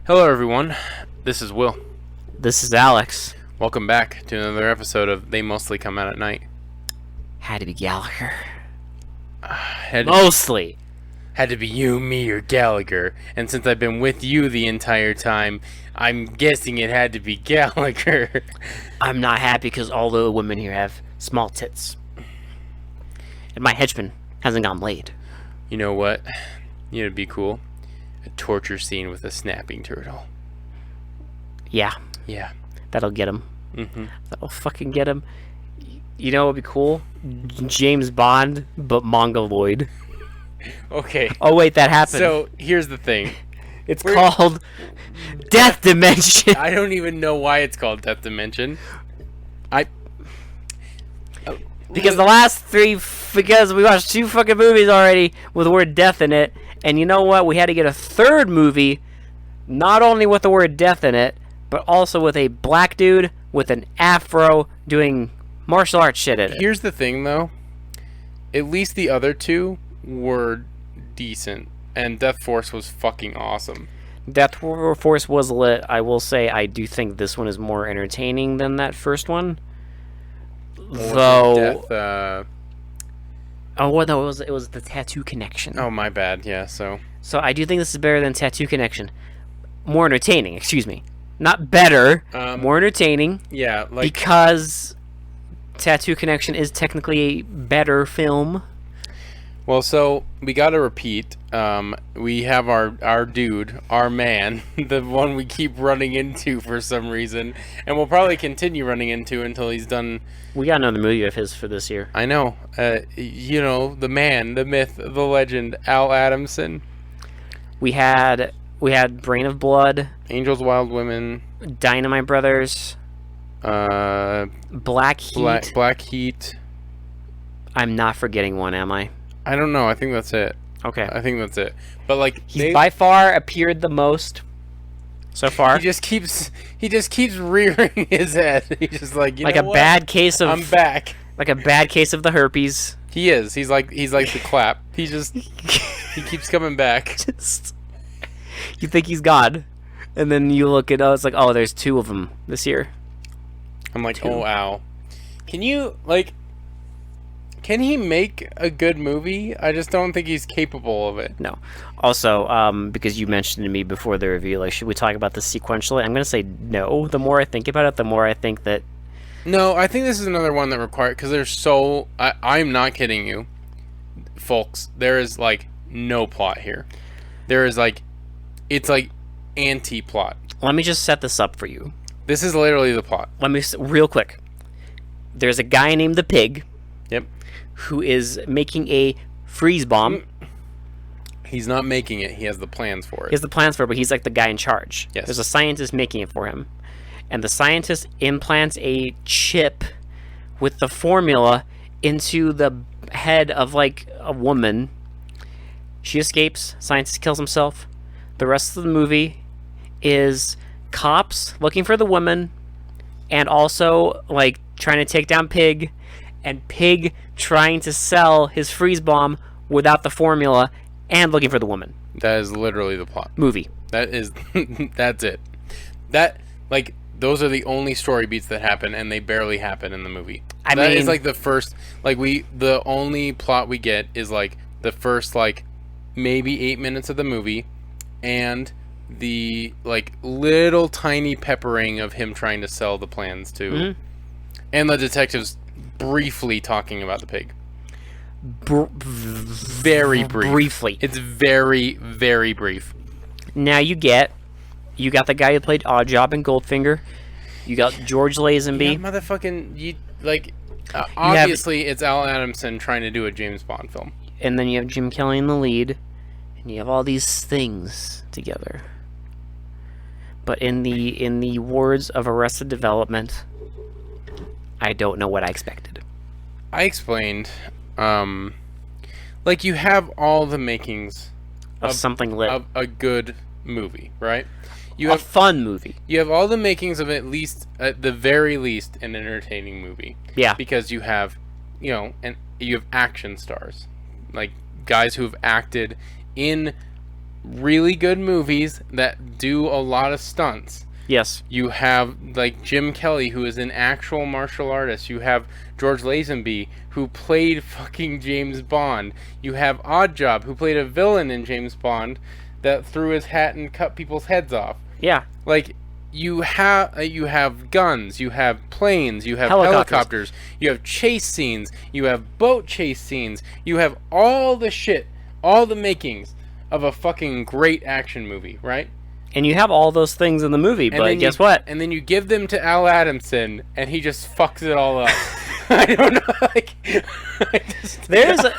Hello, everyone. This is Will. This is Alex. Welcome back to another episode of They Mostly Come Out at Night. Had to be Gallagher. Had Mostly. to be you, me, or Gallagher. And since I've been with you the entire time, I'm guessing it had to be Gallagher. I'm not happy because all the women here have small tits. And my henchman hasn't gotten laid. You know what? You know, it'd be cool. A torture scene with a snapping turtle. Yeah, Yeah. that'll get him. Mm-hmm. That'll fucking get him. You know what would be cool? James Bond, but Mongoloid. Okay. Oh, wait, that happened. So, here's the thing. it's called Death Dimension. I don't even know why it's called Death Dimension. Because the last three, because we watched two fucking movies already with the word death in it, and you know what? We had to get a third movie, not only with the word death in it, but also with a black dude with an afro doing martial arts shit in it. Here's the thing, though. At least the other two were decent, and Death Force was fucking awesome. Death Force was lit. I will say I do think this one is more entertaining than that first one. Though, oh, well, no, it was the Tattoo Connection. Oh, my bad. Yeah. So I do think this is better than Tattoo Connection. More entertaining, excuse me. Not better, more entertaining. Yeah, like because Tattoo Connection is technically a better film. well, so we got to repeat. We have our dude, our man, the one we keep running into for some reason, and we'll probably continue running into until he's done. We got another movie of his for this year. I know. You know, the man, the myth, the legend, Al Adamson. We had Brain of Blood, Angels, Wild Women, Dynamite Brothers, Black Heat. Black Heat. I'm not forgetting one, am I? I don't know. I think that's it. Okay. I think that's it. But like, He's by far appeared the most so far. he just keeps rearing his head. He's just like, you like know a what? bad case of I'm back. like a bad case of the herpes. He is. He's like the clap. He keeps coming back. Just, you think he's God, and then you look at it's like, oh, there's two of them this year. I'm like, oh, Al. Can he make a good movie? I just don't think he's capable of it. No. Also, because you mentioned to me before the review, like, should we talk about this sequentially? I'm gonna say no. The more I think about it, the more I think that. No, I think this is another one that requires, because there's so. I'm not kidding you, folks. There is like no plot here. There is like, it's like anti-plot. Let me just set this up for you. This is literally the plot. Real quick. There's a guy named the Pig. Yep. Who is making a freeze bomb. He's not making it. He has the plans for it. He has the plans for it, but he's like the guy in charge. Yes. There's a scientist making it for him. And the scientist implants a chip with the formula into the head of like a woman. She escapes. Scientist kills himself. The rest of the movie is cops looking for the woman and also like trying to take down Pig, and Pig trying to sell his freeze bomb without the formula and looking for the woman. That is literally the plot. Movie. That is that's it. That, like, those are the only story beats that happen, and they barely happen in the movie. That is like the first, like, the only plot we get is like the first like maybe 8 minutes of the movie, and the like little tiny peppering of him trying to sell the plans to, and the detectives briefly talking about the pig. Very brief. Briefly. It's very, very brief. Now you got the guy who played Oddjob in Goldfinger. You got George Lazenby. Yeah, motherfucking, obviously it's Al Adamson trying to do a James Bond film. And then you have Jim Kelly in the lead. And you have all these things together. But in the words of Arrested Development, I don't know what I expected. I explained, like, you have all the makings of something lit. Of a good movie, right? You a have fun movie. You have all the makings of at the very least, an entertaining movie. Yeah. Because you have, and you have action stars, like guys who have acted in really good movies that do a lot of stunts. Yes. You have like Jim Kelly, who is an actual martial artist. You have George Lazenby, who played fucking James Bond. You have Oddjob, who played a villain in James Bond that threw his hat and cut people's heads off. Yeah. Like you have guns, you have planes, you have helicopters, you have chase scenes, you have boat chase scenes, you have all the shit, all the makings of a fucking great action movie, right? And you have all those things in the movie, but guess what? And then you give them to Al Adamson, and he just fucks it all up. I don't know, like... There's a...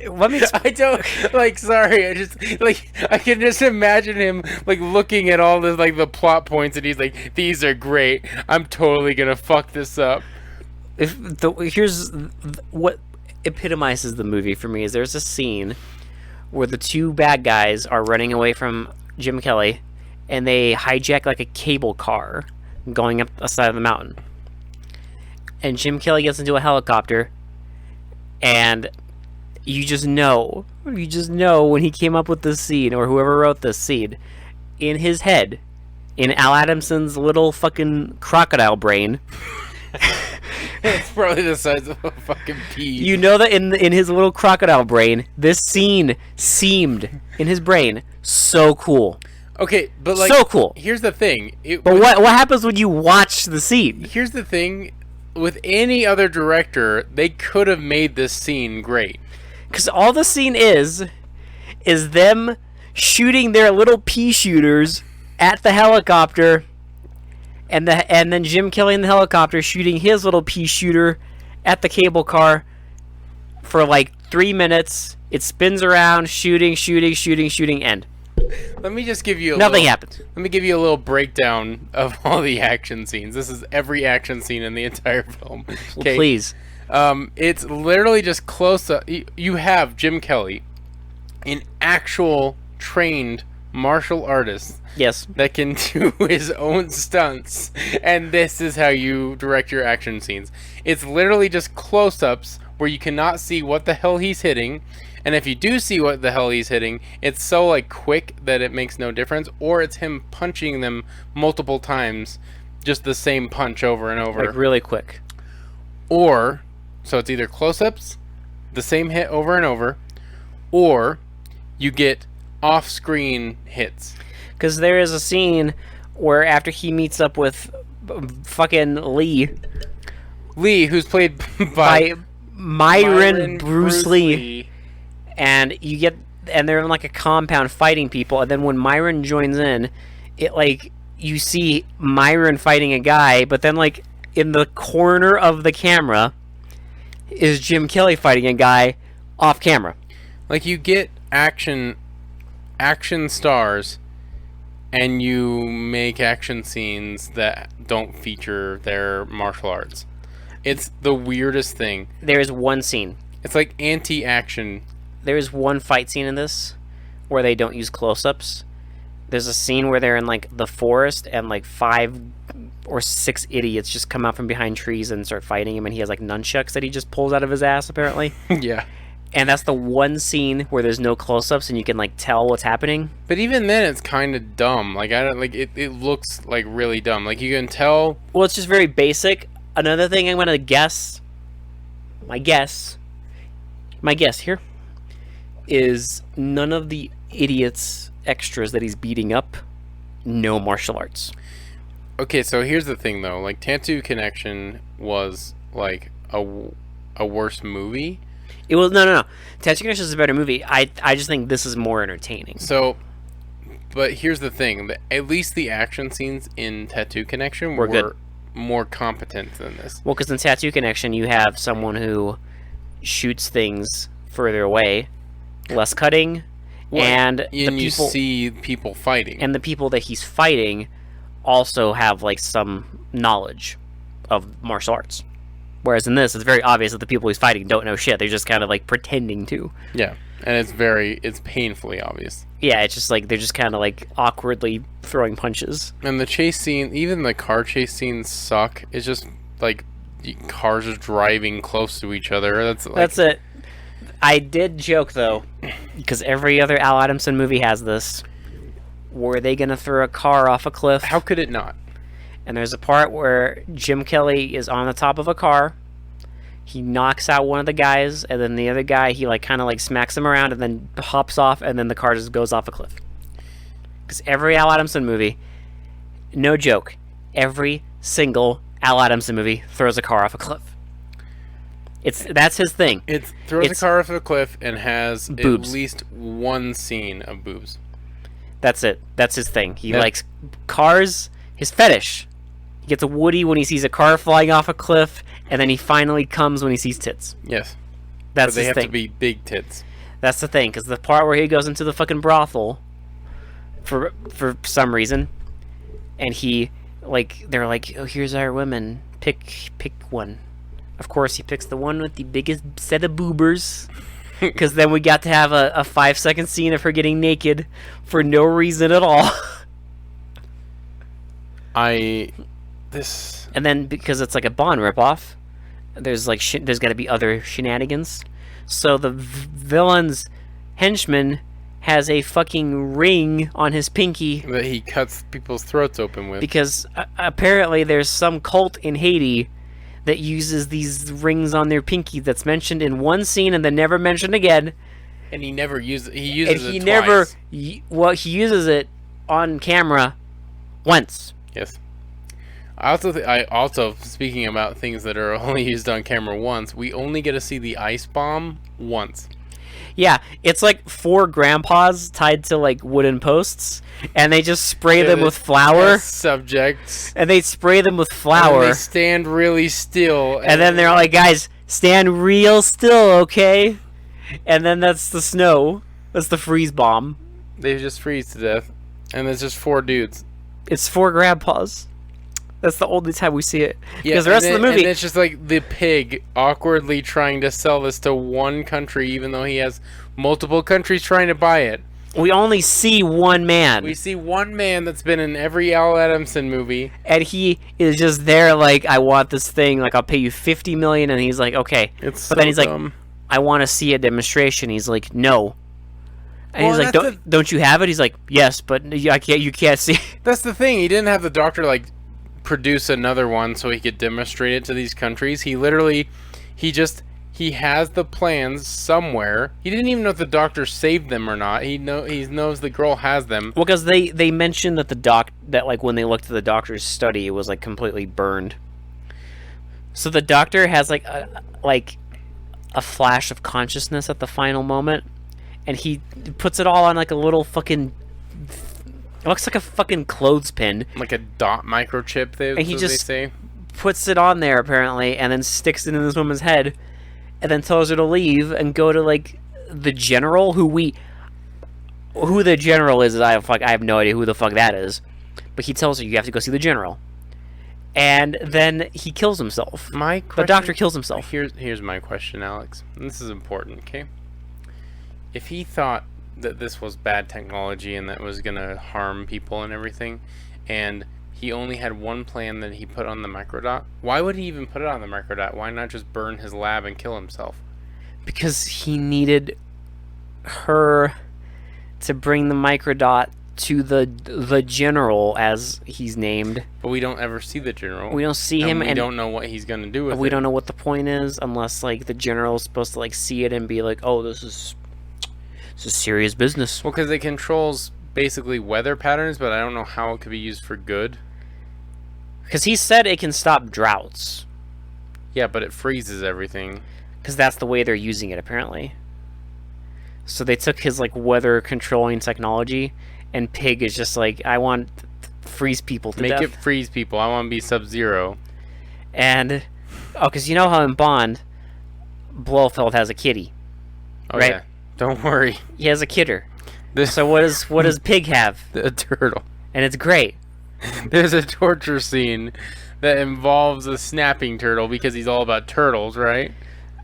Let me... I don't... Like, sorry, I just... Like, I can just imagine him, like, looking at all the, like, the plot points, and he's like, these are great. I'm totally gonna fuck this up. Here's what epitomizes the movie for me is there's a scene where the two bad guys are running away from Jim Kelly, and they hijack like a cable car going up the side of the mountain. And Jim Kelly gets into a helicopter, and you just know when he came up with this scene, or whoever wrote this scene, in his head, in Al Adamson's little fucking crocodile brain. It's probably the size of a fucking pea. You know that in his little crocodile brain, this scene seemed in his brain so cool. Okay, but like, so cool. Here's the thing. But what happens when you watch the scene? Here's the thing. With any other director, they could have made this scene great. Because all the scene is them shooting their little pea shooters at the helicopter. And then Jim Kelly in the helicopter shooting his little pea shooter at the cable car for like 3 minutes. It spins around, shooting, end. Let me just give you nothing happens. Let me give you a little breakdown of all the action scenes. This is every action scene in the entire film. Okay? Well, please. It's literally just close up. You have Jim Kelly, an actual trained martial artist. Yes. That can do his own stunts, and this is how you direct your action scenes. It's literally just close-ups where you cannot see what the hell he's hitting, and if you do see what the hell he's hitting, it's so like quick that it makes no difference, or it's him punching them multiple times, just the same punch over and over. Like really quick. Or, so it's either close-ups, the same hit over and over, or you get off-screen hits. Because there is a scene where after he meets up with fucking Lee, who's played by Myron Bruce Lee, and they're in like a compound fighting people, and then when Myron joins in, it like you see Myron fighting a guy, but then like in the corner of the camera is Jim Kelly fighting a guy off camera. Like you get action stars, and you make action scenes that don't feature their martial arts. It's the weirdest thing. There is one scene. It's like anti-action. There is one fight scene in this where they don't use close-ups. There's a scene where they're in like the forest and like 5 or 6 idiots just come out from behind trees and start fighting him, and he has like nunchucks that he just pulls out of his ass apparently. Yeah. And that's the one scene where there's no close-ups and you can like tell what's happening. But even then, it's kind of dumb. Like I don't like it. It looks like really dumb. Like you can tell. Well, it's just very basic. Another thing I'm gonna guess. My guess here is none of the idiots extras that he's beating up know martial arts. Okay, so here's the thing though. Like Tattoo Connection was like a worse movie. It was no. Tattoo Connection is a better movie. I just think this is more entertaining. So, but here's the thing: at least the action scenes in Tattoo Connection were good. More competent than this. Well, because in Tattoo Connection, you have someone who shoots things further away, less cutting, and you see people fighting, and the people that he's fighting also have like some knowledge of martial arts. Whereas in this, it's very obvious that the people he's fighting don't know shit. They're just kind of like pretending to. Yeah, and it's painfully obvious. Yeah, it's just like they're just kind of like awkwardly throwing punches. And the chase scene, even the car chase scenes suck. It's just like cars are driving close to each other. That's it. I did joke, though, because every other Al Adamson movie has this. Were they going to throw a car off a cliff? How could it not? And there's a part where Jim Kelly is on the top of a car. He knocks out one of the guys, and then the other guy, he like kind of like smacks him around and then hops off, and then the car just goes off a cliff. Because every Al Adamson movie, no joke, every single Al Adamson movie throws a car off a cliff. That's his thing. It throws a car off a cliff and has boobs. At least one scene of boobs. That's it. That's his thing. He likes cars. His fetish. He gets a Woody when he sees a car flying off a cliff, and then he finally comes when he sees tits. Yes. That's but they his have thing. to be big tits. That's the thing, because the part where he goes into the fucking brothel for some reason, and they're like, oh, here's our women. Pick one. Of course, he picks the one with the biggest set of boobers. Because then we got to have a 5-second scene of her getting naked for no reason at all. And then because it's like a Bond ripoff, there's like there's got to be other shenanigans. So the villain's henchman has a fucking ring on his pinky that he cuts people's throats open with. Because apparently there's some cult in Haiti that uses these rings on their pinky that's mentioned in one scene and then never mentioned again. And he never uses it. He uses and he it never, twice. He uses it on camera once. Yes. I also speaking about things that are only used on camera once, we only get to see the ice bomb once. Yeah, it's like 4 grandpas tied to like wooden posts, and they just spray them with flour. Subjects. And they spray them with flour. And they stand really still. And then they're like, guys, stand real still, okay? And then that's the snow. That's the freeze bomb. They just freeze to death. And it's just 4 dudes. It's 4 grandpas. That's the only time we see it. Yeah, because the rest of the movie... And it's just like the pig awkwardly trying to sell this to one country, even though he has multiple countries trying to buy it. We only see one man. We see one man that's been in every Al Adamson movie. And he is just there like, I want this thing. Like, I'll pay you $50 million. And he's like, okay. But then he's like, I want to see a demonstration. He's like, no. And he's like, don't you have it? He's like, yes, but you can't see. That's the thing. He didn't have the doctor, like, produce another one so he could demonstrate it to these countries. He has the plans somewhere. He didn't even know if the doctor saved them or not. He knows the girl has them. Well, because they mentioned that that like when they looked at the doctor's study, it was like completely burned. So the doctor has like a flash of consciousness at the final moment, and he puts it all on like a little fucking... It looks like a fucking clothespin. Like a dot microchip, they say. Puts it on there, apparently, and then sticks it in this woman's head, and then tells her to leave and go to, like, the general, who the general is, I have no idea who the fuck that is. But he tells her, you have to go see the general. And then he kills himself. The doctor kills himself. Here's my question, Alex. And this is important, okay? If he thought that this was bad technology and that was going to harm people and everything, and he only had one plan that he put on the microdot, why would he even put it on the microdot? Why not just burn his lab and kill himself? Because he needed her to bring the microdot to the general, as he's named. But we don't ever see the general. We don't see him, and we don't know what he's going to do with it. We don't know what the point is, unless like the general is supposed to like see it and be like, oh, this is serious business. Well, because it controls basically weather patterns, but I don't know how it could be used for good. Because he said it can stop droughts. Yeah, but it freezes everything. Because that's the way they're using it, apparently. So they took his like weather controlling technology, and Pig is just like, I want to freeze people to death. Make it freeze people. I want to be Sub-Zero. And because you know how in Bond, Blofeld has a kitty, right? Yeah. Don't worry. He has a kidder. So what does Pig have? A turtle. And it's great. There's a torture scene that involves a snapping turtle because he's all about turtles, right?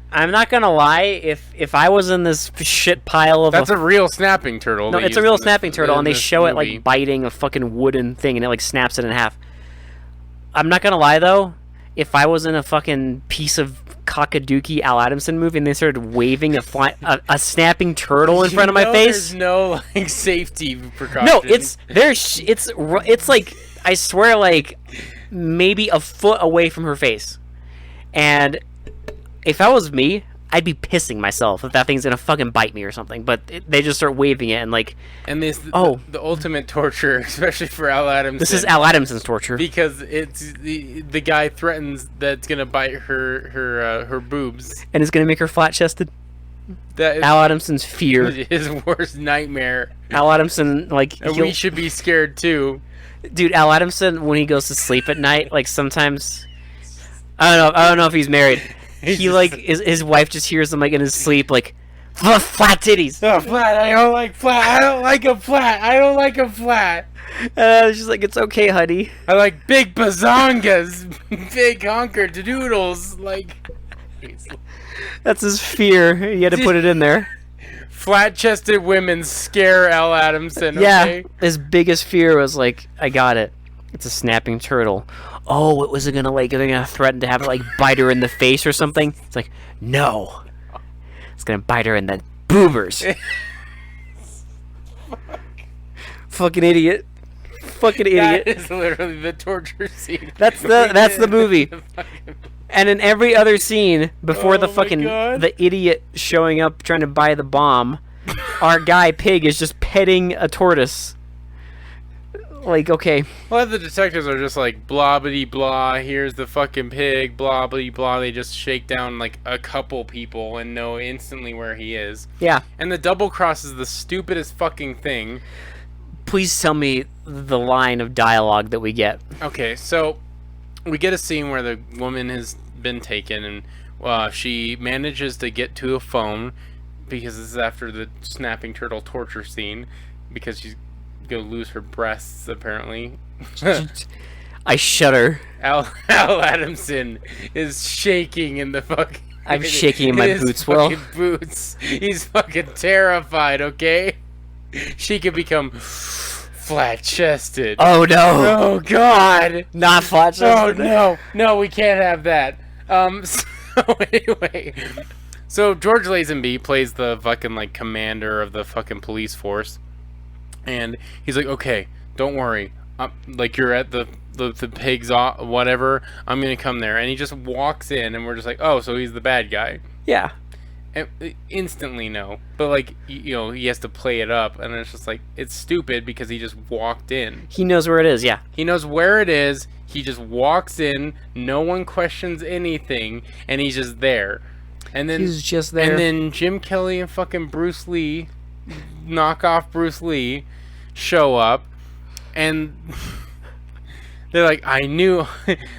I'm not gonna lie. If I was in this shit pile of... That's a real snapping turtle. No, it's a real snapping turtle, and they show it like biting a fucking wooden thing, and it like snaps it in half. I'm not gonna lie though. If I was in a fucking piece of cockadookey Al Adamson movie, and they started waving a snapping turtle in front of my face. There's no like safety precautions. No, it's like, I swear, like maybe a foot away from her face. And if that was me, I'd be pissing myself if that thing's gonna fucking bite me or something. But they just start waving it, and like, and the ultimate torture, especially for Al Adamson. This is Al Adamson's torture because it's the guy threatens that it's gonna bite her boobs, and it's gonna make her flat chested. That is Al Adamson's fear, his worst nightmare. Al Adamson, like, and we should be scared too, dude. Al Adamson, when he goes to sleep at night, like sometimes, I don't know if he's married. He like his wife just hears him like in his sleep, like, flat titties. Oh, flat. I don't like flat. I don't like a flat. I don't like a flat. She's like, it's okay, honey. I like big bazongas, big honker doodles. Like, that's his fear. He had to put it in there. Flat-chested women scare Al Adamson. Yeah, okay? His biggest fear was like, I got it. It's a snapping turtle. Oh, was it gonna like? Are they gonna threaten to have it like bite her in the face or something? It's like, no. It's gonna bite her in the boobers. Fucking idiot. Fucking idiot. That is literally the torture scene. That's the movie. And in every other scene before the idiot showing up trying to buy the bomb, our guy Pig is just petting a tortoise. Like, okay. Well, the detectives are just like, blah, blah, blah, here's the fucking pig, blah, blah, blah. They just shake down, like, a couple people and know instantly where he is. Yeah. And the double cross is the stupidest fucking thing. Please tell me the line of dialogue that we get. Okay, so we get a scene where the woman has been taken, and she manages to get to a phone, because this is after the snapping turtle torture scene, because she's go lose her breasts apparently. I shudder. Al Adamson is shaking in the fucking. I'm shaking in my boots. Well, boots. He's fucking terrified. Okay, she could become flat-chested. Oh no! Oh god! Not flat-chested. Oh no! We can't have that. So anyway, so George Lazenby plays the fucking like commander of the fucking police force. And he's like, okay, don't worry. Like, you're at the pig's whatever. I'm going to come there. And he just walks in, and we're just like, oh, so he's the bad guy. Yeah. And instantly, no. But, like, you know, he has to play it up. And it's just like, it's stupid because he just walked in. He knows where it is, yeah. He knows where it is. He just walks in. No one questions anything. And he's just there. And then he's just there. And then Jim Kelly and fucking Bruce Lee, knockoff Bruce Lee, show up, and they're like, I knew,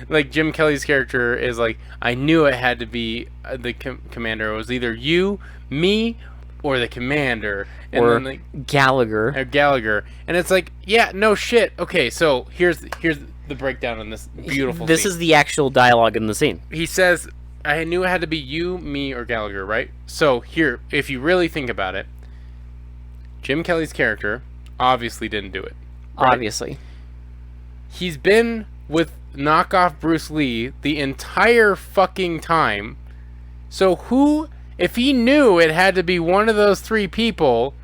like, Jim Kelly's character is like, I knew it had to be the commander. It was either you, me, or the commander. And or then, like, Gallagher. Or Gallagher. And it's like, yeah, no shit. Okay, so here's the breakdown on this beautiful This scene. is the actual dialogue in the scene. He says, I knew it had to be you, me, or Gallagher, right? So here, if you really think about it, Jim Kelly's character obviously didn't do it. Right? Obviously. He's been with knockoff Bruce Lee the entire fucking time. So who, if he knew it had to be one of those three people,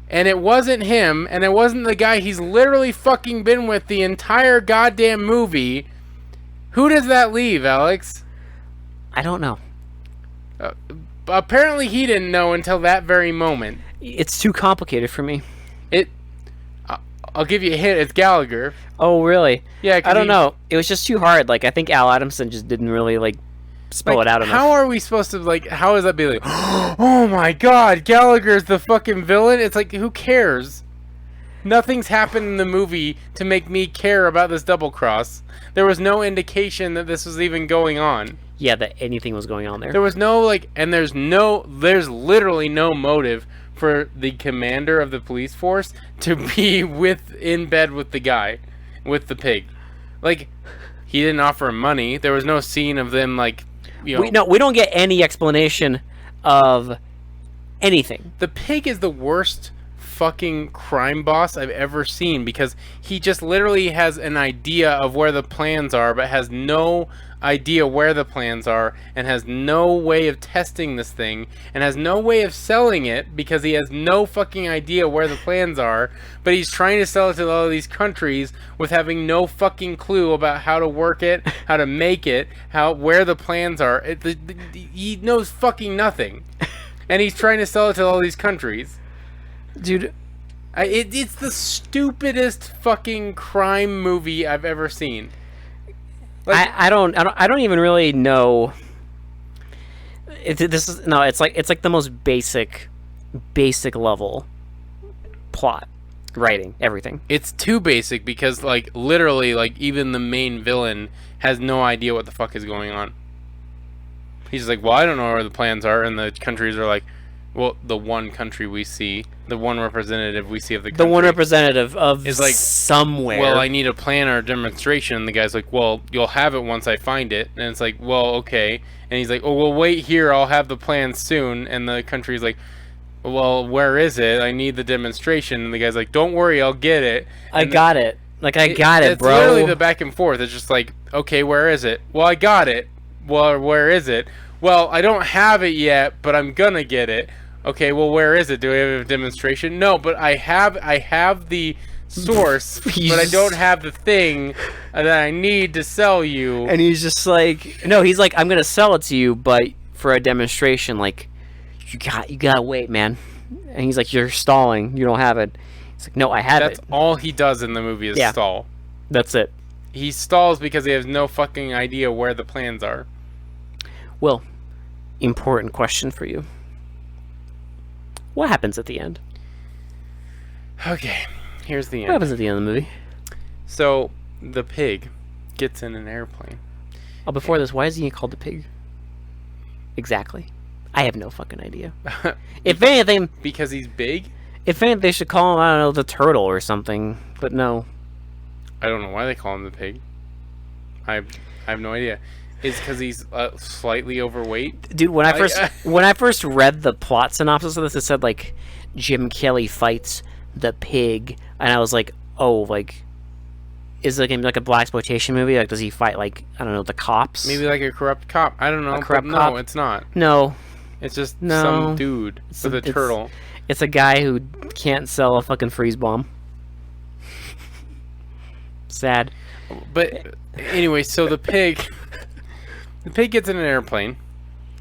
and it wasn't him, and it wasn't the guy he's literally fucking been with the entire goddamn movie, who does that leave, Alex? I don't know. Apparently he didn't know until that very moment. It's too complicated for me. I'll give you a hint. It's Gallagher. Oh, really? Yeah. I don't know. It was just too hard. Like, I think Al Adamson just didn't really, like, spell it out enough. How are we supposed to, like, how is that be like, oh my god, Gallagher's the fucking villain? It's like, who cares? Nothing's happened in the movie to make me care about this double cross. There was no indication that this was even going on. Yeah, that anything was going on there. There was no, like, and there's literally no motive for the commander of the police force to be in bed with the guy, with the pig. Like, he didn't offer him money. There was no scene of them, like, you know. We don't get any explanation of anything. The pig is the worst fucking crime boss I've ever seen, because he just literally has an idea of where the plans are, but has no idea where the plans are, and has no way of testing this thing, and has no way of selling it because he has no fucking idea where the plans are, but he's trying to sell it to all of these countries with having no fucking clue about how to work it, how to make it, where the plans are. He knows fucking nothing. And he's trying to sell it to all these countries. Dude, it's the stupidest fucking crime movie I've ever seen. Like, I don't even really know. It's like the most basic level plot, writing, everything. It's too basic because, like, literally, like, even the main villain has no idea what the fuck is going on. He's like, well, I don't know where the plans are, and the countries are like, well, the one country we see, the one representative we see of the country. The one representative of is like, somewhere. Well, I need a plan or a demonstration, and the guy's like, well, you'll have it once I find it. And it's like, well, okay. And he's like, oh, well, wait here, I'll have the plan soon. And the country's like, well, where is it? I need the demonstration. And the guy's like, don't worry, I'll get it. And I got it. Like, I got it, bro. It's literally the back and forth. It's just like, okay, where is it? Well, I got it. Well, where is it? Well, I don't have it yet, but I'm gonna get it. Okay, well, where is it? Do we have a demonstration? No, but I have the source, but I don't have the thing that I need to sell you. And he's just like, no, he's like, I'm gonna sell it to you, but for a demonstration, like, you gotta wait, man. And he's like, you're stalling. You don't have it. He's like, no, I have it. That's all he does in the movie is stall. That's it. He stalls because he has no fucking idea where the plans are. Well, important question for you. What happens at the end? Okay, here's the end. What happens at the end of the movie? So, the pig gets in an airplane. Oh, before this, why is he called the pig? Exactly. I have no fucking idea. If anything... Because he's big? If anything, they should call him, I don't know, the turtle or something. But no. I don't know why they call him the pig. I have no idea. Is because he's slightly overweight? Dude, when I first read the plot synopsis of this, it said, like, Jim Kelly fights the pig. And I was like, oh, like... Is it going to be like a blaxploitation movie? Like, does he fight, like, I don't know, the cops? Maybe like a corrupt cop. I don't know. Corrupt cop? No, it's not. No. It's just some dude with a turtle. It's a guy who can't sell a fucking freeze bomb. Sad. But anyway, so the pig gets in an airplane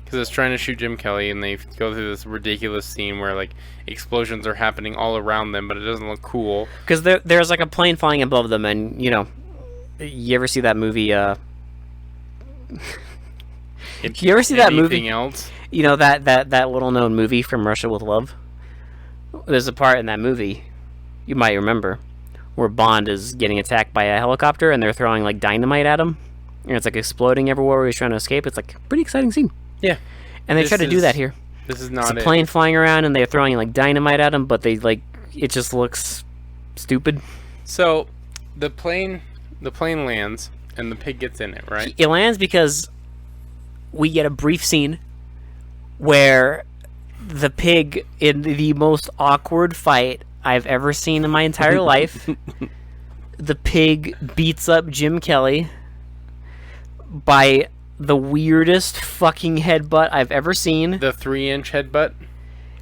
because it's trying to shoot Jim Kelly, and they go through this ridiculous scene where, like, explosions are happening all around them, but it doesn't look cool. Because there's like a plane flying above them, and, you know, you ever see that movie? You ever see that movie? Anything else? You know that little known movie From Russia with Love? There's a part in that movie you might remember where Bond is getting attacked by a helicopter, and they're throwing, like, dynamite at him, and it's like exploding everywhere where he's trying to escape. It's like a pretty exciting scene. Yeah. And they try to do that here. This is not it's a plane flying around, and they're throwing, like, dynamite at him, but they, like, it just looks stupid. So the plane lands, and the pig gets in it, right? It lands because we get a brief scene where the pig, in the most awkward fight I've ever seen in my entire life, the pig beats up Jim Kelly by the weirdest fucking headbutt I've ever seen. The 3-inch headbutt.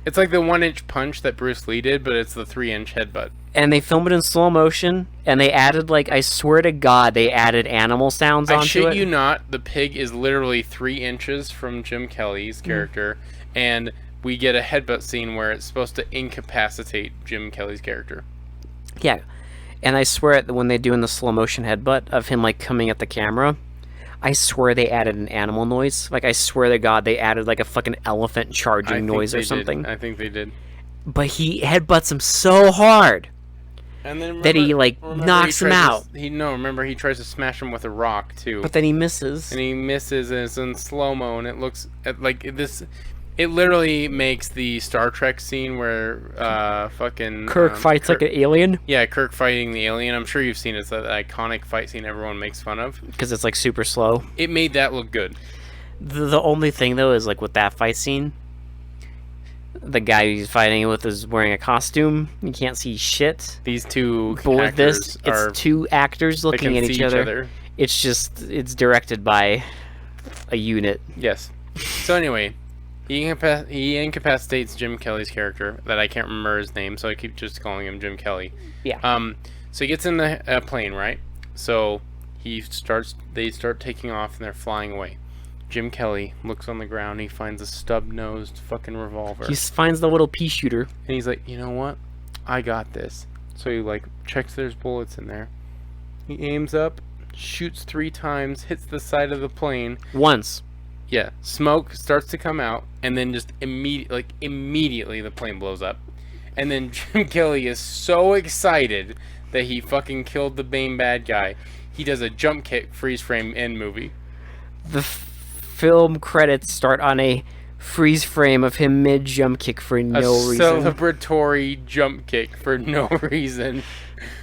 It's like the 1-inch punch that Bruce Lee did, but it's the 3-inch headbutt. And they filmed it in slow motion, and they added, like, I swear to God, they added animal sounds onto it. I shit you not, the pig is literally 3 inches from Jim Kelly's character, and we get a headbutt scene where it's supposed to incapacitate Jim Kelly's character. Yeah, and I swear that when they're doing the slow motion headbutt of him, like, coming at the camera, I swear they added an animal noise. Like, I swear to God, they added, like, a fucking elephant charging noise or something. I think they did. But he headbutts him so hard and then that he, like, knocks him out. Remember, he tries to smash him with a rock, too. But then he misses. And he misses, and it's in slow-mo, and it looks like this... It literally makes the Star Trek scene where fucking... Kirk fights like an alien? Yeah, Kirk fighting the alien. I'm sure you've seen it. It's that iconic fight scene everyone makes fun of. Because it's, like, super slow. It made that look good. The only thing, though, is, like, with that fight scene, The guy he's fighting with is wearing a costume. You can't see shit. These two But with actors this, are it's two actors they looking can at see each other. It's directed by a unit. Yes. So anyway, he incapacitates Jim Kelly's character that I can't remember his name, so I keep just calling him Jim Kelly. Yeah. So he gets in the plane, right? So they start taking off and they're flying away. Jim Kelly looks on the ground. He finds a stub-nosed fucking revolver. He finds the little pea shooter. And he's like, you know what? I got this. So he like checks there's bullets in there. He aims up, shoots 3 times, hits the side of the plane. Once. Yeah, smoke starts to come out, and then just immediately the plane blows up. And then Jim Kelly is so excited that he fucking killed the main bad guy. He does a jump kick, freeze frame, end movie. The film credits start on a freeze frame of him mid jump kick for no reason. Celebratory jump kick for no reason.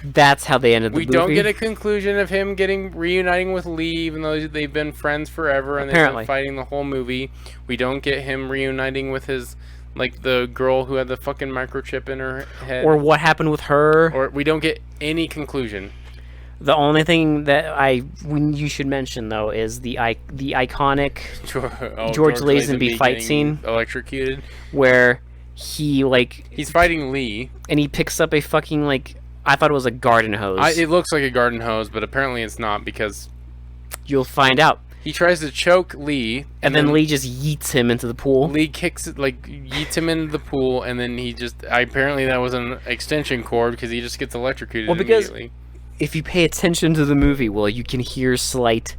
That's how they ended the movie. We don't get a conclusion of him reuniting with Lee, even though they've been friends forever and they've been fighting the whole movie. We don't get him reuniting with his, like, the girl who had the fucking microchip in her head. Or what happened with her. Or we don't get any conclusion. The only thing that you should mention, though, is the iconic George Lazenby fight scene. Electrocuted. Where he's fighting Lee. And he picks up a fucking, I thought it was a garden hose. It looks like a garden hose, but apparently it's not because... You'll find out. He tries to choke Lee. And then Lee just yeets him into the pool. Lee yeets him into the pool, and then he just... Apparently that was an extension cord, because he just gets electrocuted immediately. If you pay attention to the movie, you can hear slight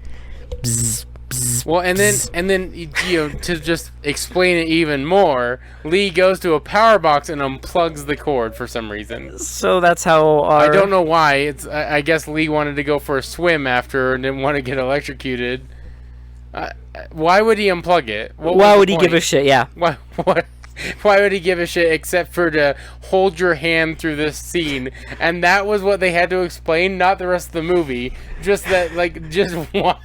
bzz, bzz, well, and then to just explain it even more, Lee goes to a power box and unplugs the cord for some reason. So that's how I don't know why. I guess Lee wanted to go for a swim after and didn't want to get electrocuted. Why would he unplug it? Why would he give a shit? Yeah. Why would he give a shit except for to hold your hand through this scene? And that was what they had to explain, not the rest of the movie. Just that, just why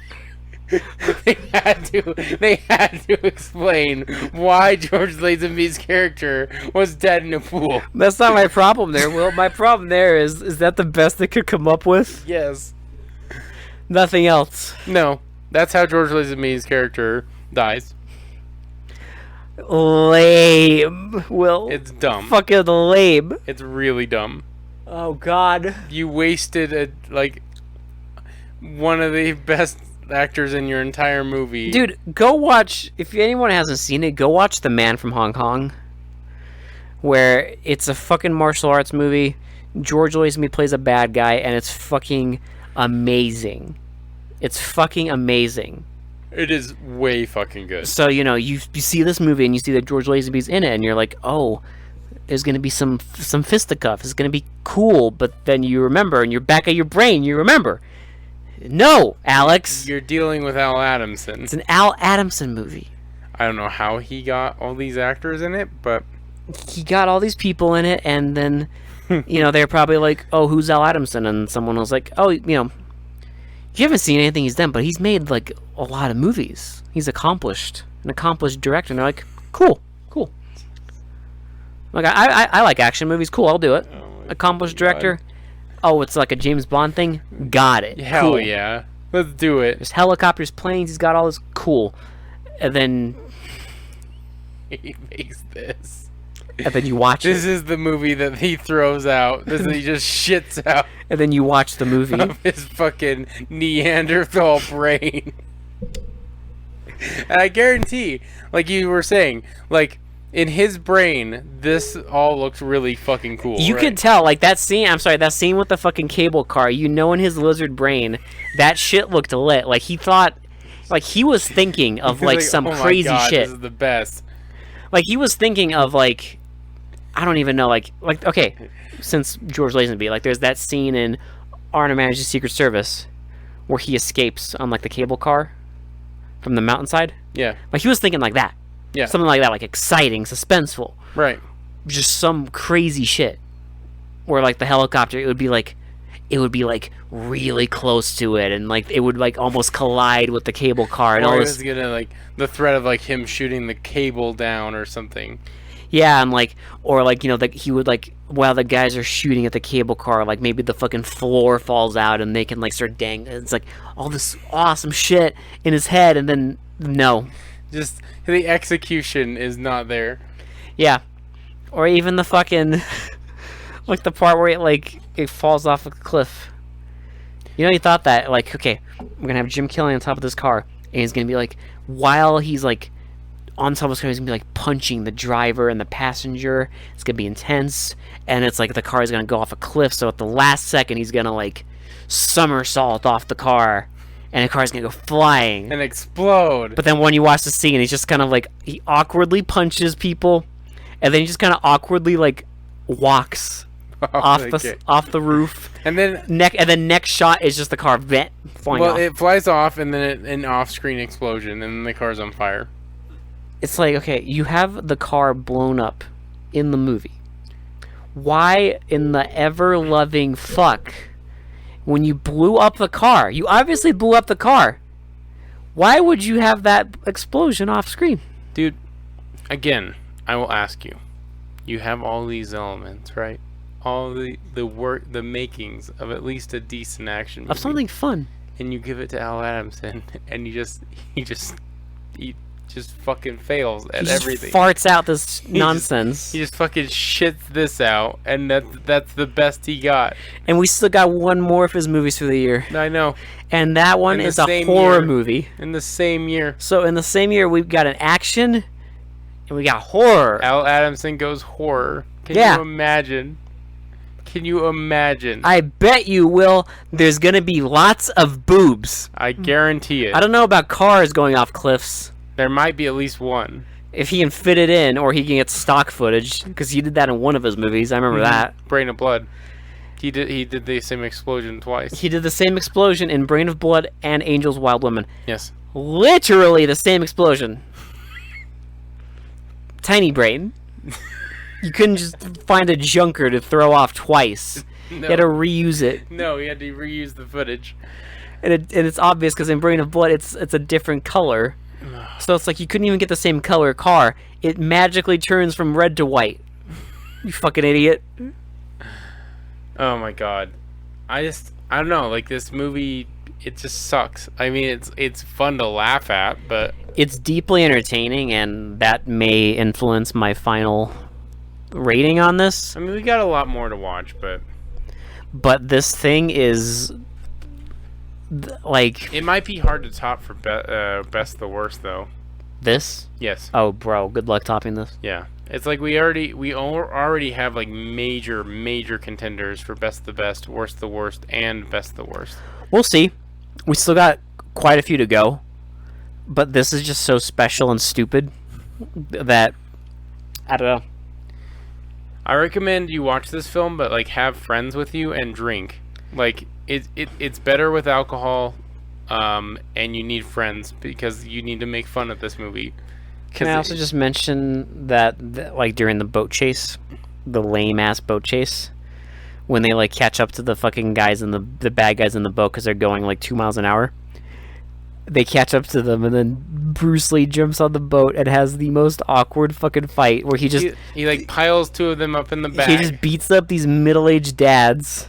they had to explain why George Lazenby's character was dead in a pool. That's not my problem there, Will. My problem there is that the best they could come up with? Yes. Nothing else. No. That's how George Lazenby's character dies. Lame, Will. It's dumb. Fucking lame. It's really dumb. Oh, God. You wasted one of the best actors in your entire movie. Dude, go watch, if anyone hasn't seen it, go watch The Man from Hong Kong, where it's a fucking martial arts movie. George Lazenby plays a bad guy, and it's fucking amazing. It's fucking amazing. It is way fucking good. So, you see this movie and you see that George Lazenby's in it and you're like, oh, there's going to be some fisticuffs. It's going to be cool. But then you remember, and you're back at your brain, you remember. No, Alex. You're dealing with Al Adamson. It's an Al Adamson movie. I don't know how he got all these actors in it, but... He got all these people in it, and then, they're probably like, oh, who's Al Adamson? And someone was like, oh, you haven't seen anything he's done, but he's made, a lot of movies. He's an accomplished director. And they're like, cool. I like action movies. Cool, I'll do it. Accomplished director. Oh, it's like a James Bond thing? Got it. Hell cool. Yeah. Let's do it. There's helicopters, planes, he's got all this. Cool. And then... He makes this. And then you watch This is the movie that he throws out. This he just shits out. And then you watch the movie. Of his fucking Neanderthal brain. And I guarantee, like you were saying, in his brain, this all looks really fucking cool. You could tell, that scene with the fucking cable car, in his lizard brain, that shit looked lit. He thought, he was thinking of, some oh my crazy God, shit. This is the best. He was thinking of, I don't even know, okay, since George Lazenby, there's that scene in Arnold Manages Secret Service where he escapes on, the cable car from the mountainside. Yeah. He was thinking like that. Yeah. Something like that, exciting, suspenseful. Right. Just some crazy shit. Where, the helicopter, it would be, really close to it, and, it would, almost collide with the cable car. And or all it this... was gonna, the threat of, him shooting the cable down or something. Yeah, and like, or like, you know, like he would like while the guys are shooting at the cable car, like maybe the fucking floor falls out and they can like start it's like all this awesome shit in his head, and then no, Just the execution is not there. yeah, or even the fucking like the part where it falls off a cliff. You know, you thought that like, okay, we're gonna have Jim Kelly on top of this car, and he's gonna be like, while he's like on top of his car, he's gonna be like punching the driver and the passenger. It's gonna be intense, and it's like the car is gonna go off a cliff. So at the last second, he's gonna like somersault off the car, and the car's gonna go flying and explode. But then when you watch the scene, he's just kind of like he awkwardly punches people, and then he just kind of awkwardly like walks off the roof. And then next shot is just the car flying off. It flies off, and then an off-screen explosion, and then the car's on fire. It's like, okay, you have the car blown up in the movie. Why in the ever-loving fuck, when you blew up the car, you obviously blew up the car, why would you have that explosion off screen? Dude, again, I will ask you. You have all these elements, right? All the work, the makings of at least a decent action movie. Of something fun. And you give it to Al Adamson, and he just fucking fails at everything. He farts out this nonsense. He just fucking shits this out, and that's the best he got. And we still got one more of his movies for the year. I know. And that one is a horror movie. In the same year. So in the same year, we've got an action, and we got horror. Al Adamson goes horror. Can you imagine? Can you imagine? I bet you will. There's gonna be lots of boobs. I guarantee it. I don't know about cars going off cliffs. There might be at least one. If he can fit it in, or he can get stock footage, because he did that in one of his movies. I remember that. Brain of Blood. He did the same explosion twice. He did the same explosion in Brain of Blood and Angels, Wild Women. Yes. Literally the same explosion. Tiny brain. You couldn't just find a junker to throw off twice. No. You had to reuse it. No, you had to reuse the footage. And it's obvious because in Brain of Blood, it's a different color. So it's like you couldn't even get the same color car. It magically turns from red to white. You fucking idiot. Oh my god. I don't know, like this movie, it just sucks. I mean, it's fun to laugh at, but it's deeply entertaining, and that may influence my final rating on this. I mean, we got a lot more to watch, but this thing is like, it might be hard to top for best the worst though. This? Yes. Oh, bro, good luck topping this. Yeah, it's like we already have like major contenders for best the best, worst the worst, and best the worst. We'll see. We still got quite a few to go, but this is just so special and stupid that I don't know. I recommend you watch this film, but like have friends with you and drink. Like it's better with alcohol, and you need friends because you need to make fun of this movie. Can I also just mention that like during the boat chase, the lame ass boat chase, when they like catch up to the fucking guys in the bad guys in the boat because they're going like 2 miles an hour. They catch up to them, and then Bruce Lee jumps on the boat and has the most awkward fucking fight where he like piles two of them up in the back. He just beats up these middle-aged dads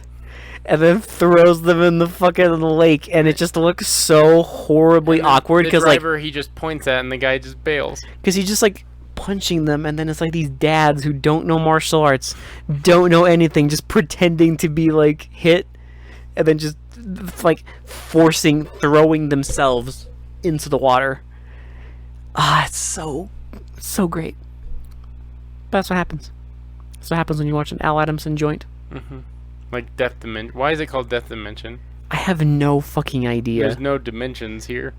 and then throws them in the fucking lake, and it just looks so horribly awkward because like he just points at and the guy just bails because he's just like punching them, and then it's like these dads who don't know martial arts, don't know anything, just pretending to be like hit, and then just like throwing themselves into the water. It's so great. But that's what happens. That's what happens when you watch an Al Adamson joint. Mm-hmm. Like Death Dimension. Why is it called Death Dimension? I have no fucking idea. There's no dimensions here.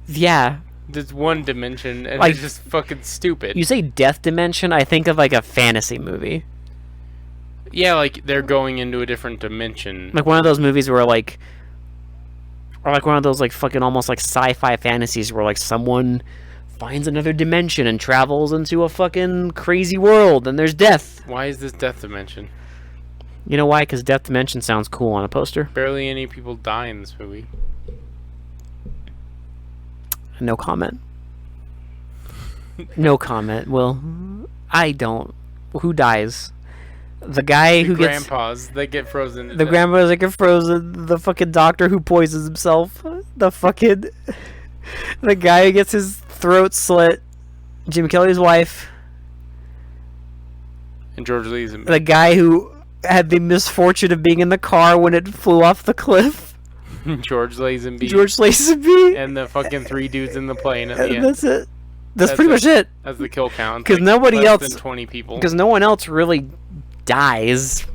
Yeah. There's one dimension, and like, it's just fucking stupid. You say Death Dimension, I think of like a fantasy movie. Yeah, like they're going into a different dimension. Like one of those movies where like, or like one of those like fucking almost like sci-fi fantasies where like someone finds another dimension and travels into a fucking crazy world and there's death. Why is this Death Dimension? You know why? Because Death Dimension sounds cool on a poster. Barely any people die in this movie. No comment. No comment. Well, I don't. Who dies? The guy who gets... grandpas that get frozen to The death. grandpas that get frozen. The fucking doctor who poisons himself. The fucking... The guy who gets his throat slit. Jim Kelly's wife. And George Lazenby. The guy who had the misfortune of being in the car when it flew off the cliff. George Lazenby. George Lazenby. And the fucking 3 dudes in the plane at the And end. that's it. That's pretty much it. That's the kill count. 'Cause nobody less else- than 20 people. Because no one else really dies.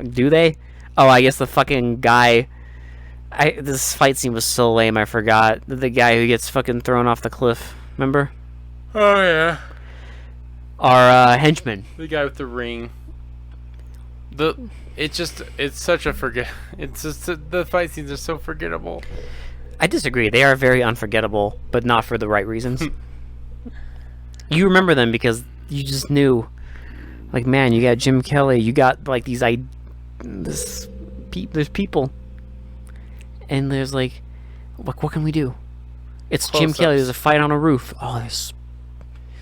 Do they? Oh, I guess the fucking guy... This fight scene was so lame, I forgot. The guy who gets fucking thrown off the cliff. Remember? Oh yeah. Our henchman. The guy with the ring. It's such a forget. It's just the fight scenes are so forgettable. I disagree. They are very unforgettable, but not for the right reasons. You remember them because you just knew. Like, man, you got Jim Kelly. You got, like, there's people. And there's, like, what can we do? It's Jim Close-ups. Kelly. There's a fight on a roof. Oh, there's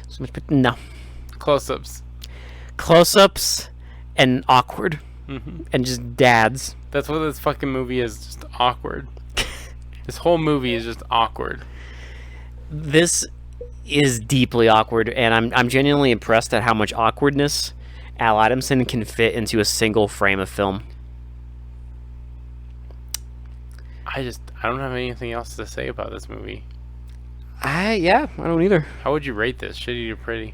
so much... No. Close-ups. Close-ups and awkward. Hmm. And just dads. That's what this fucking movie is. Just awkward. This whole movie is just awkward. This is deeply awkward, and I'm genuinely impressed at how much awkwardness Al Adamson can fit into a single frame of film. I don't have anything else to say about this movie. I don't either. How would you rate this? Shitty to pretty?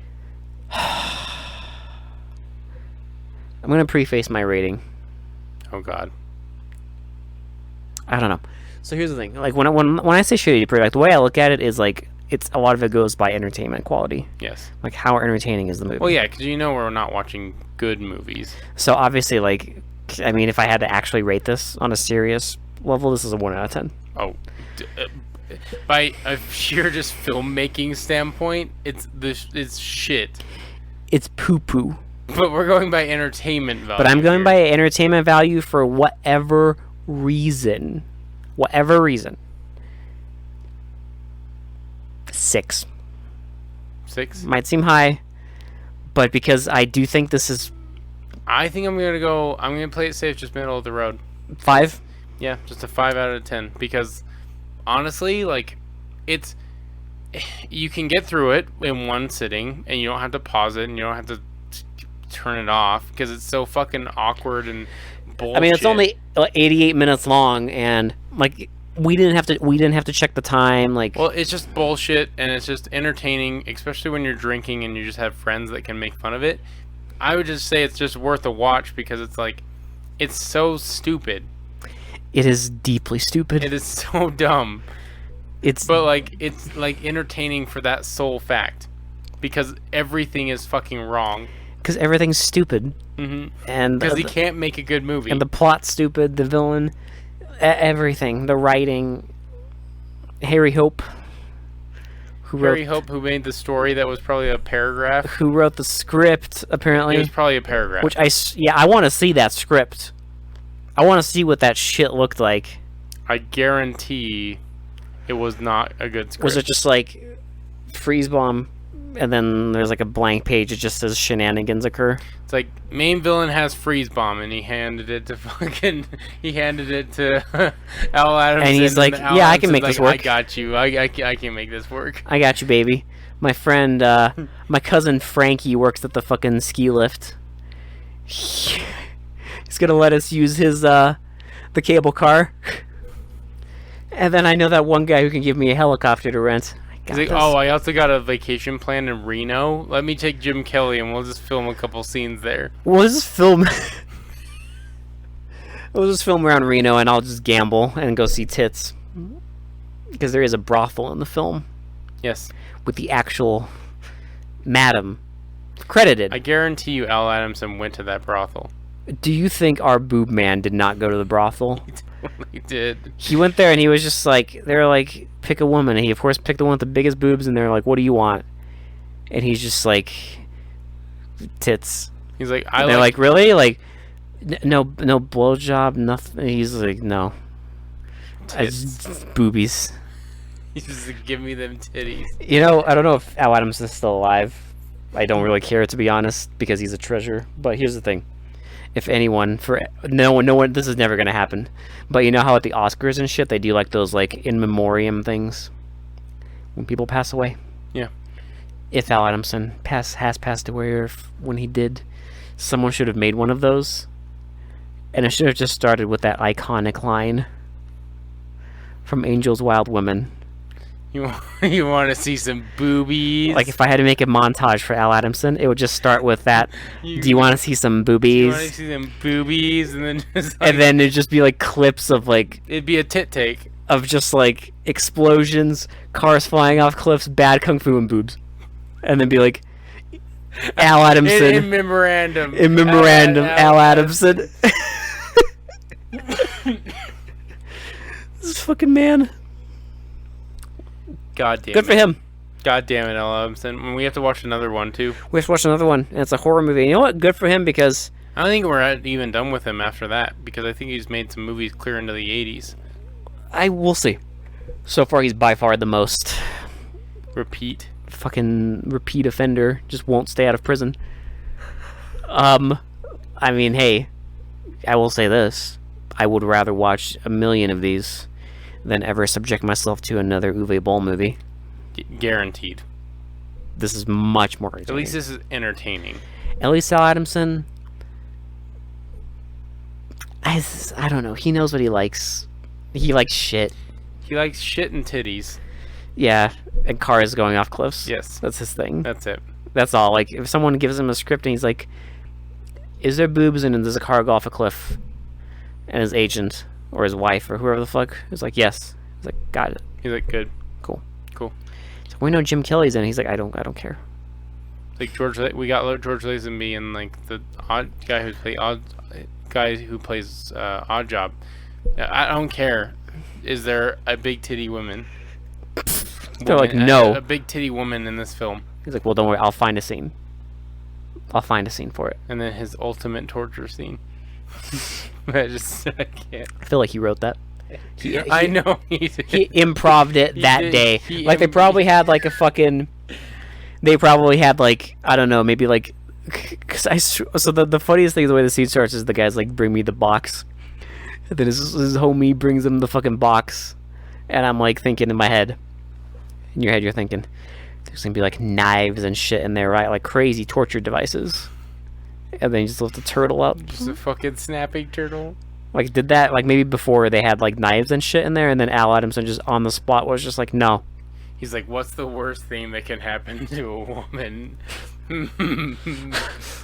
I'm gonna preface my rating. Oh god. I don't know. So here's the thing: like when I say shitty to pretty, like the way I look at it is like it's a lot of it goes by entertainment quality. Yes. Like how entertaining is the movie? Well, yeah, because you know we're not watching good movies. So obviously, like, I mean, if I had to actually rate this on a serious level, this is a 1 out of 10. Oh, by a sheer just filmmaking standpoint, it's shit. It's poo poo. But we're going by entertainment value. But I'm going here. by entertainment value for whatever reason. Whatever reason. 6. 6. Might seem high, but because I do think this is I think I'm gonna play it safe, just middle of the road. 5. Yeah, just a 5 out of 10. Because honestly, like, you can get through it in one sitting, and you don't have to pause it, and you don't have to turn it off because it's so fucking awkward and bullshit. I mean, it's only 88 minutes long, and like we didn't have to check the time. Like, well, it's just bullshit, and it's just entertaining, especially when you're drinking and you just have friends that can make fun of it. I would just say it's just worth a watch because it's like, it's so stupid. it is deeply stupid. It is so dumb. It's But like, it's like entertaining for that sole fact, because everything is fucking wrong. because everything's stupid, and Because he can't make a good movie. and the plot's stupid. The villain, everything, the writing. Harry Hope, who Harry wrote Hope, who made the story that was probably a paragraph. who wrote the script, apparently. It was probably a paragraph. Which I want to see that script. I want to see what that shit looked like. I guarantee it was not a good script. Was it just like freeze bomb, and then there's like a blank page that just says shenanigans occur? It's like, main villain has freeze bomb, and he handed it to Al Adamson. And he's like, Al yeah, I can Adamson's make this like, I work. got you. I can make this work. I got you, baby. My friend, my cousin Frankie works at the fucking ski lift. He's gonna let us use his the cable car. And then I know that one guy who can give me a helicopter to rent. I got He's like, this. oh, I also got a vacation plan in Reno. Let me take Jim Kelly, and we'll just film a couple scenes there. We'll just film. We'll just film around Reno, and I'll just gamble and go see tits. Because there is a brothel in the film Yes. with the actual madam credited. I guarantee you Al Adamson went to that brothel. Do you think our boob man did not go to the brothel? He did. He went there and he was just like, they were like, pick a woman. And he, of course, picked the one with the biggest boobs, and they're like, what do you want? And he's just like, tits. He's like, And they're like, really? Like, no blowjob, nothing. He's like, no. tits. Boobies. He's just like, give me them titties. You know, I don't know if Al Adamson's still alive. I don't really care, to be honest, because he's a treasure. But here's the thing. If anyone, no one, this is never going to happen. But you know how at the Oscars and shit, they do like those like in memoriam things when people pass away? Yeah. If Al Adamson has passed away, or when he did, someone should have made one of those. And it should have just started with that iconic line from Angel's Wild Women. You want to see some boobies? Like, if I had to make a montage for Al Adamson, it would just start with that. Do you want to see some boobies? You want to see some boobies, and then just like, and then it'd just be like clips of like it'd be a tit take of just like explosions, cars flying off cliffs, bad kung fu, and boobs, and then be like Al Adamson in memorandum. In memorandum, Al Adamson. This fucking man. God damn Good for him. God damn it, Al Adamson. We have to watch another one too. We have to watch another one, and it's a horror movie. And you know what? Good for him, because I don't think we're even done with him after that, because I think he's made some movies clear into the 80s. I will see. So far, he's by far the most repeat offender. Just won't stay out of prison. I mean, hey, I will say this: I would rather watch 1,000,000 of these than ever subject myself to another Uwe Boll movie. Guaranteed. This is much more entertaining. At least this is entertaining. At least Al Adamson, I don't know. He knows what he likes. He likes shit. He likes shit and titties. Yeah, and cars going off cliffs. Yes. That's his thing. That's it. That's all. Like, if someone gives him a script and he's like, is there boobs and does a car go off a cliff? And his agent or his wife or whoever the fuck is like, yes. He's like, got it. He's like, good. Cool. Cool. So we know Jim Kelly's in. He's like, I don't care. Like we got George Lazenby and like the odd guy who plays Odd Job. I don't care. Is there a big titty woman? They're like, no. A big titty woman in this film. He's like, well, don't worry. I'll find a scene. I'll find a scene for it. And then his ultimate torture scene. I can't. I feel like he wrote that. I know he did. He improv'd it that day. Like, they probably had like a fucking. They probably had like, I don't know, maybe like. So the funniest thing is the way the scene starts is the guy's like, bring me the box. And then his homie brings him the fucking box. And I'm like thinking in my head. In your head, you're thinking, there's gonna be like knives and shit in there, right? Like crazy torture devices. And then you just lift the turtle up. Just a fucking snapping turtle. Like, did that, like, maybe before they had, like, knives and shit in there, and then Al Adamson just on the spot was just like, no. He's like, what's the worst thing that can happen to a woman?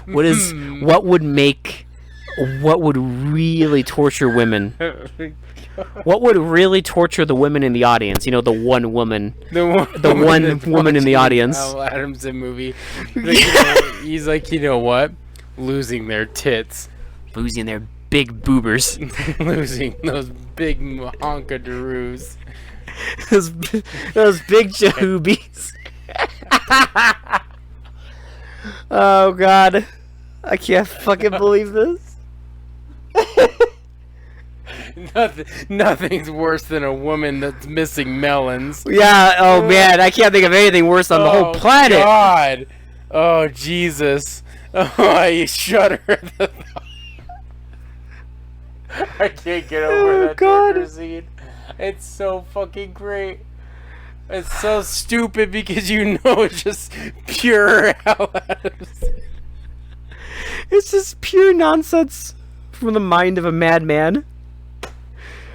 What would really torture women? What would really torture the women in the audience? You know, the one woman. The one woman in the audience. Al Adamson movie. He's like, you know what? Losing their tits. Losing their big boobers. Losing those big honkadooroos. those big jahoobies. Oh, God. I can't fucking believe this. Nothing's worse than a woman that's missing melons. Yeah, oh man, I can't think of anything worse on the whole planet. God. Oh, Jesus. Oh, I shudder at the thought. I can't get over that torture scene. It's so fucking great. It's so stupid because you know it's just pure Al Adamson. It's just pure nonsense from the mind of a madman.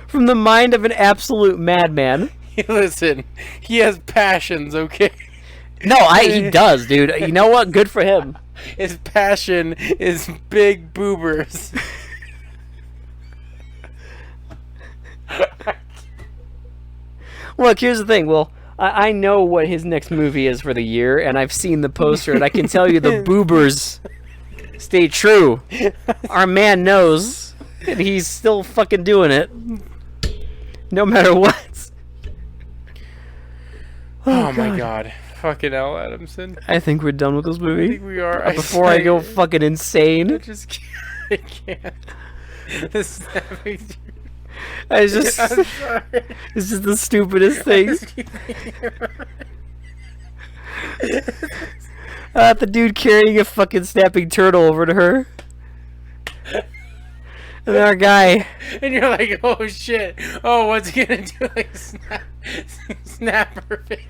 From the mind of an absolute madman. Listen, he has passions, okay? No, he does, dude. You know what? Good for him. His passion is big boobers. Look, here's the thing. Well, I know what his next movie is for the year, and I've seen the poster, and I can tell you the boobers stay true. Our man knows, and he's still fucking doing it. No matter what. Oh my God. Fucking Al Adamson. I think we're done with this movie. I think we are. Before I go fucking insane. I just can't. I can't. The snapping. It's just the stupidest thing. The dude carrying a fucking snapping turtle over to her. And then our guy. And you're like, oh shit. Oh, what's he gonna do? Like, snap her face.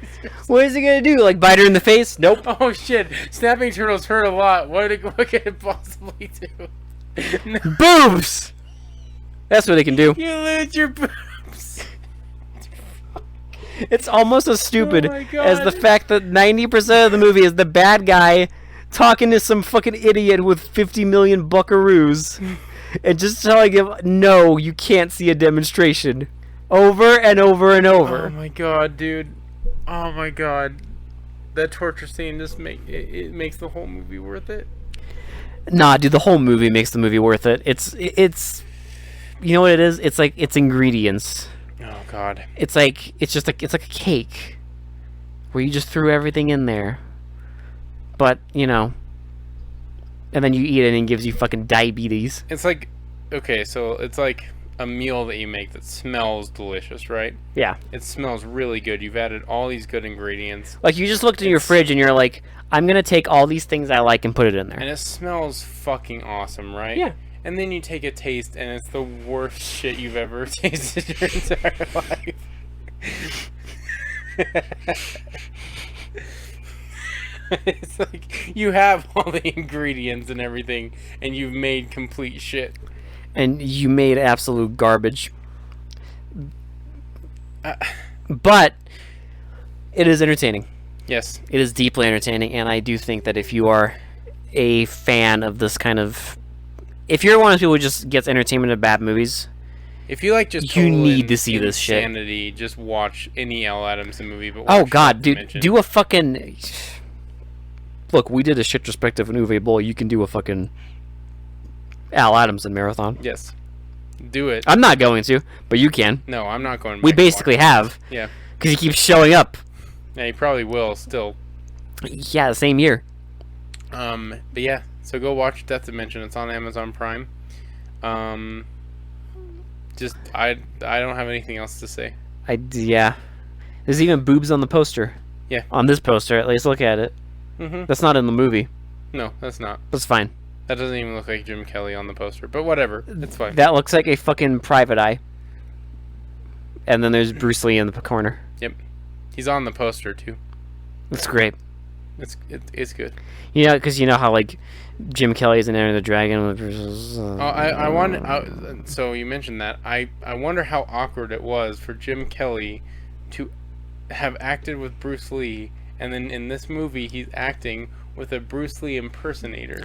What is he gonna do? Like, bite her in the face? Nope. Oh shit. Snapping turtles hurt a lot. What can it possibly do? No. Boobs! That's what it can do. You lose your boobs. It's almost as stupid Oh my as the God. fact that 90% of the movie is the bad guy talking to some fucking idiot with 50 million buckaroos and just telling him, no, you can't see a demonstration. Over and over and Oh over. my god, dude. Oh my god. That torture scene just it makes the whole movie worth it. Nah, dude, the whole movie makes the movie worth it. It's you know what it is? It's like, it's ingredients. Oh god. It's like a cake where you just threw everything in there. But, you know, and then you eat it and it gives you fucking diabetes. It's like, okay, so it's like a meal that you make that smells delicious, right? Yeah. It smells really good. You've added all these good ingredients. Like, you just looked in your fridge and you're like, I'm gonna take all these things I like and put it in there. And it smells fucking awesome, right? Yeah. And then you take a taste and it's the worst shit you've ever tasted in your entire life. It's like you have all the ingredients and everything and you've made complete shit. And you made absolute garbage. But it is entertaining. Yes. It is deeply entertaining, and I do think that if you are a fan of this kind of... If you're one of the people who just gets entertainment of bad movies, If you like just you total need to see this shit. insanity, just watch any Al Adamson movie. But Oh watch god, Fifth dude, Dimension. do a fucking... Look, we did a shit perspective of Uwe Boll. You can do a fucking Al Adamson marathon. Yes. Do it. I'm not going to, but you can. No, I'm not going back We and basically watch it. have, Yeah. because he keeps showing up. Yeah, he probably will still. Yeah, the same year. But yeah, so go watch Death Dimension. It's on Amazon Prime. Just I don't have anything else to say. Yeah. There's even boobs on the poster. Yeah. On this poster, at least look at it. Mhm. That's not in the movie. No, that's not. That's fine. That doesn't even look like Jim Kelly on the poster. But whatever, it's fine. That looks like a fucking private eye. And then there's Bruce Lee in the corner. Yep. He's on the poster too. That's great. It's good. You know, because you know how like Jim Kelly is in Enter the Dragon with Bruce. Oh, I wonder. So you mentioned that. I wonder how awkward it was for Jim Kelly to have acted with Bruce Lee, and then in this movie he's acting with a Bruce Lee impersonator.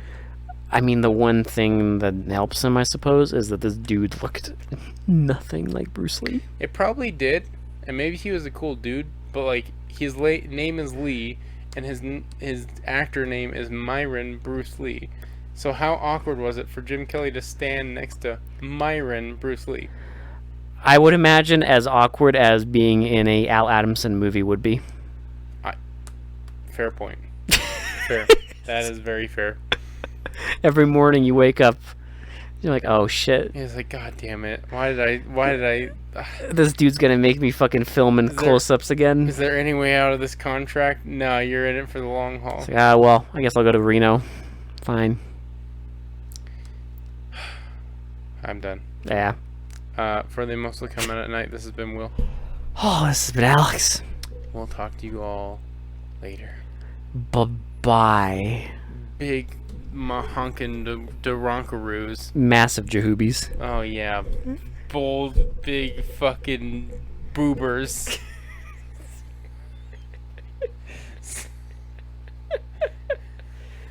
I mean, the one thing that helps him, I suppose, is that this dude looked nothing like Bruce Lee. It probably did, and maybe he was a cool dude, but like his name is Lee, and his actor name is Myron Bruce Lee. So how awkward was it for Jim Kelly to stand next to Myron Bruce Lee? I would imagine as awkward as being in a Al Adamson movie would be. Fair point. Fair. That is very fair. Every morning you wake up, you're like, oh shit. He's like, God damn it! Why did I? This dude's gonna make me fucking film in close-ups again. Is there any way out of this contract? No, you're in it for the long haul. It's like, well, I guess I'll go to Reno. Fine. I'm done. Yeah. For the Mostly Come Out at Night, this has been Will. Oh, this has been Alex. We'll talk to you all later. Bye-bye. Big mahonkin de ronkaroos. Massive jahoobies. Oh yeah. Bold, big fucking boobers.